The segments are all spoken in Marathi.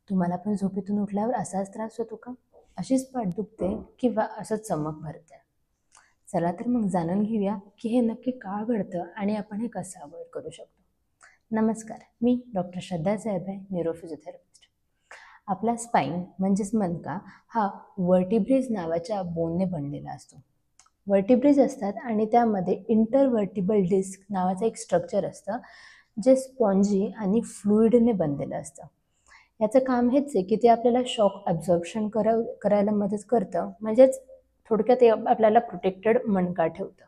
तुम्हाला पण झोपेतून उठल्यावर असाच त्रास होतो का? अशीच पाठ दुखते किंवा असं चमक भरते? चला तर मग जाणून घेऊया की हे नक्की का घडतं आणि आपण हे कसं अवॉइड करू शकतो. नमस्कार, मी डॉक्टर श्रद्धा साहेब आहे, न्यूरोफिजिओथेरपिस्ट. आपला स्पाईन म्हणजेच मणका हा वर्टिब्रेज नावाच्या बोनने बनलेला असतो. वर्टिब्रेज असतात आणि त्यामध्ये इंटरवर्टिबल डिस्क नावाचं एक स्ट्रक्चर असतं, जे स्पॉन्जी आणि फ्लुइडने बनलेलं असतं. याचं काम हेच आहे की ते आपल्याला शॉक ॲब्झॉर्प्शन करायला मदत करतं, म्हणजेच थोडक्यात ते आपल्याला प्रोटेक्टेड मणका ठेवतं.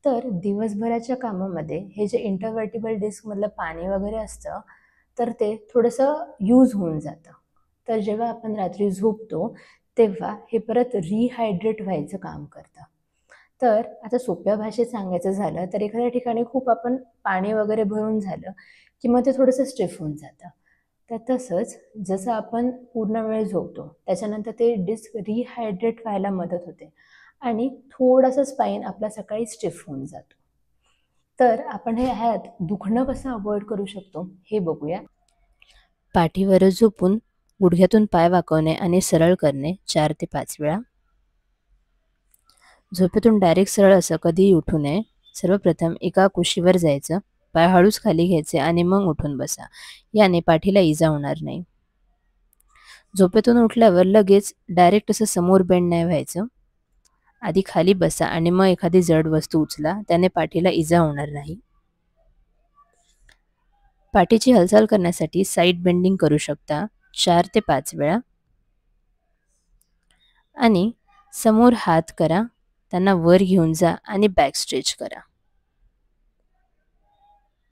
तर दिवसभराच्या कामामध्ये हे जे इंटरवर्टिबल डिस्कमधलं पाणी वगैरे असतं, तर ते थोडंसं यूज होऊन जातं. तर जेव्हा आपण रात्री झोपतो तेव्हा हे परत रिहायड्रेट व्हायचं काम करतं. तर आता सोप्या भाषेत सांगायचं झालं तर एखाद्या ठिकाणी खूप आपण पाणी वगैरे भरून झालं की मग ते थोडंसं स्टिफ होऊन जातं. तर तसंच जसं आपण पूर्ण वेळ झोपतो त्याच्यानंतर ते डिस्क रिहायड्रेट व्हायला मदत होते आणि थोडासा स्पाईन आपला सकाळी स्टिफ होऊन जातो. तर आपण हे ह्यात दुखणं कसं अवॉइड करू शकतो हे बघूया. पाठीवरच झोपून गुडघ्यातून पाय वाकवणे आणि सरळ करणे 4 ते 5 वेळा. झोपेतून डायरेक्ट सरळ असं कधीही उठू नये. सर्वप्रथम एका कुशीवर जायचं, पाय हळूच खाली घ्यायचे आणि मग उठून बसा. याने पाठीला इजा होणार नाही. झोपेतून उठल्यावर लगेच डायरेक्ट असं समोर बेंड नाही व्हायचं. आधी खाली बसा आणि मग एखादी जड वस्तू उचला, त्याने पाठीला इजा होणार नाही. पाठीची हालचाल करण्यासाठी साईड बेंडिंग करू शकता 4 ते 5 वेळा आणि समोर हात करा, त्यांना वर घेऊन जा आणि बॅक स्ट्रेच करा.